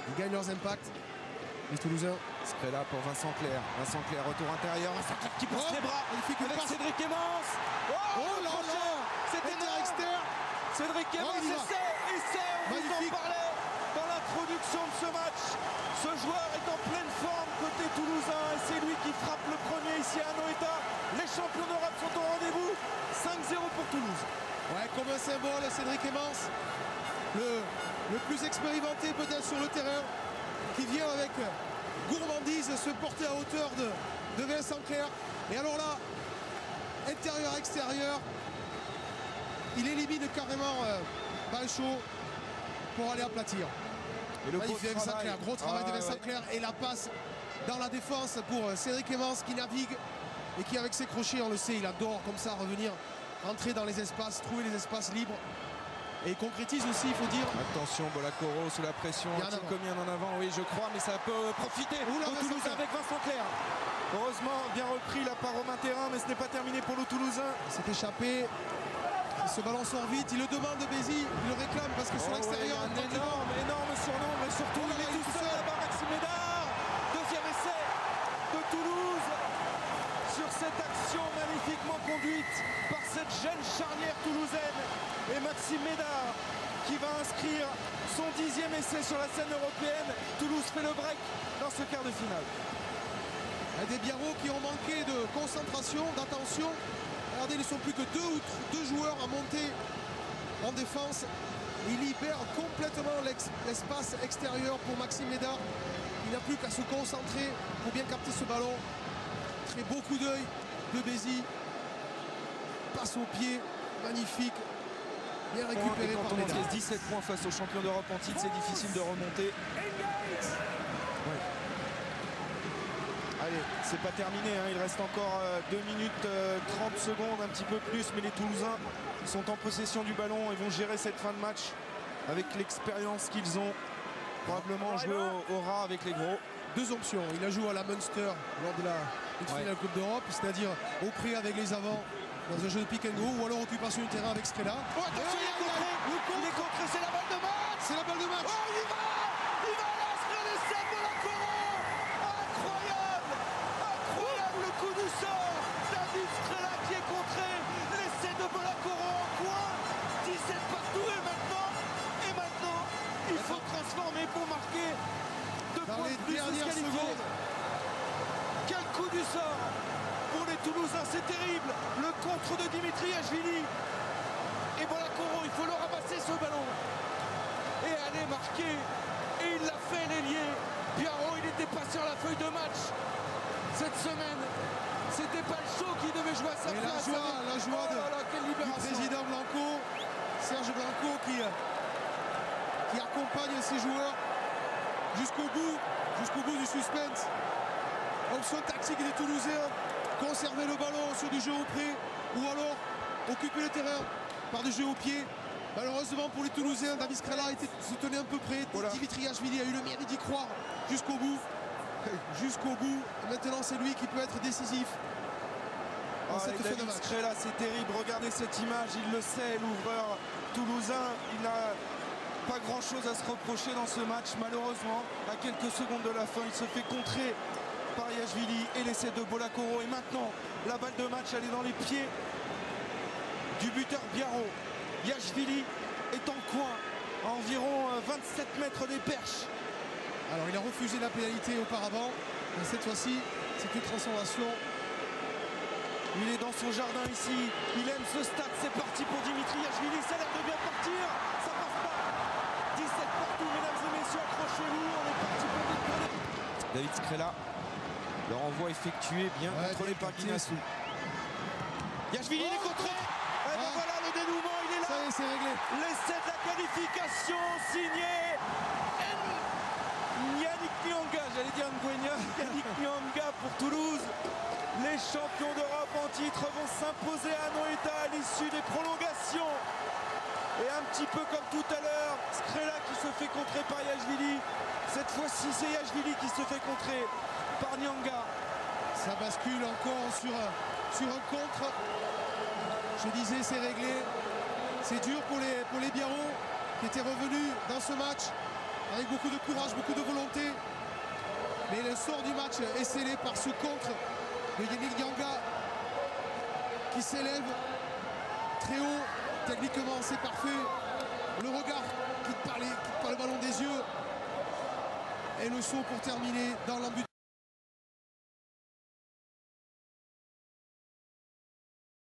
Ils gagnent leurs impacts. Les Toulousains. Scrella pour Vincent Clerc. Vincent Clerc, retour intérieur. Vincent Clerc qui pousse les bras. Magnifique Avec passe. Cédric Emmens. Oh là là. C'était Inter-externe. Cédric Emmens, il y va. on vous en parlait dans l'introduction de ce match. Ce joueur est en pleine forme côté toulousain et c'est lui qui frappe le premier ici à Anoeta. Les champions d'Europe sont au rendez-vous. 5-0 pour Toulouse. Ouais, comme un symbole, Cédric Emmens, le plus expérimenté peut-être sur le terrain, qui vient avec gourmandise se porter à hauteur de Vincent Clerc. Et alors là, intérieur-extérieur, il élimine carrément Balchaud pour aller aplatir. Et le Magnifique Vincent Clerc, gros travail de Vincent Clerc et la passe dans la défense pour Cédric Emmens qui navigue et qui avec ses crochets, on le sait, il adore comme ça revenir, rentrer dans les espaces, trouver les espaces libres. Et il concrétise aussi, il faut dire. Attention, Bolakoro sous la pression, a-t-il commis un en avant? Oui, je crois, mais ça peut profiter Oula, au Toulousain avec Vincent Clerc. Heureusement, bien repris la part au main terrain, mais ce n'est pas terminé pour le Toulousain. Il s'est échappé. Ce ballon sort vite, il le demande de Bézi, il le réclame parce que sur l'extérieur, un énorme surnombre, et surtout il est tout seul là-bas, Maxime Médard. Deuxième essai de Toulouse sur cette action magnifiquement conduite par cette jeune charnière toulousaine. Et Maxime Médard qui va inscrire son 10e essai sur la scène européenne. Toulouse fait le break dans ce quart de finale. Et des Biarros qui ont manqué de concentration, d'attention. Regardez, ils ne sont plus que deux joueurs à monter en défense. Il libère complètement l'espace extérieur pour Maxime Médard. Il n'a plus qu'à se concentrer pour bien capter ce ballon. Très beau coup d'œil de Bézi. Passe au pied, magnifique. Bien récupéré par Médard. 17 points face aux champions d'Europe en titre, c'est difficile de remonter. Ouais. Allez, c'est pas terminé, hein. Il reste encore 2 minutes 30 secondes, un petit peu plus, mais les Toulousains sont en possession du ballon et vont gérer cette fin de match avec l'expérience qu'ils ont. Probablement jouer au rat avec les gros. Deux options, il a joué à la Munster lors de la finale Coupe d'Europe, c'est-à-dire au pré avec les avants dans un jeu de pick and go, ou alors occupation du terrain avec Scrella. Oh, attention, il est contré, c'est la balle de match. C'est la balle de match. Oh, il va l'inscrire l'essai de Bolakoro. Incroyable le coup du sort. David Scrella qui est contré. L'essai de Bolakoro en coin. 17 partout et maintenant, il faut transformer pour marquer 2 dans points les de plus dernières secondes. Quel coup du sort pour les Toulousains, c'est terrible. Le contre de Dimitriashvili. Et Bolakoro, il faut le ramasser ce ballon et aller marquer. Et il l'a fait, l'ailier. Biarro, il était pas sur la feuille de match cette semaine. C'était pas le show qui devait jouer à sa place. La joie du président Blanco, Serge Blanco qui accompagne ses joueurs jusqu'au bout du suspense. Option tactique des Toulousains, conserver le ballon sur du jeu au pré ou alors occuper le terrain par du jeu au pied. Malheureusement pour les Toulousains, David Scrella se tenait un peu près. Dimitriashvili a eu le mérite d'y croire jusqu'au bout. Et maintenant c'est lui qui peut être décisif dans cette fin de match. Scrella, c'est terrible. Regardez cette image, il le sait, l'ouvreur toulousain. Il n'a pas grand chose à se reprocher dans ce match. Malheureusement, à quelques secondes de la fin, il se fait contrer par Yashvili et l'essai de Bolakoro. Et maintenant, la balle de match, elle est dans les pieds du buteur Biarro. Yashvili est en coin, à environ 27 mètres des perches. Alors il a refusé la pénalité auparavant, mais cette fois-ci, c'est une transformation. Il est dans son jardin ici, il aime ce stade, c'est parti pour Dimitriashvili, ça a l'air de bien partir, ça passe pas. 17 partout, mesdames et messieurs, accrochez-vous, on est parti pour décoller. David Scrella, le renvoi effectué, bien contrôlé par Guinassou. Yashvili, il est contré. Et ben voilà le dénouement, il est là. Ça y est, c'est réglé. L'essai de la qualification signé Yannick Nyanga, j'allais dire Nguenia. Yannick Nyanga pour Toulouse. Les champions d'Europe en titre vont s'imposer à Anoeta à l'issue des prolongations. Et un petit peu comme tout à l'heure, Scrella qui se fait contrer par Yashvili. Cette fois-ci, c'est Yashvili qui se fait contrer par Nyanga. Ça bascule encore sur un contre. Je disais, c'est réglé. C'est dur pour les Biarros qui étaient revenus dans ce match avec beaucoup de courage, beaucoup de volonté. Mais le sort du match est scellé par ce contre de Yannick Dianga qui s'élève très haut. Techniquement, c'est parfait. Le regard qui te parle le ballon des yeux. Et le saut pour terminer dans l'embut.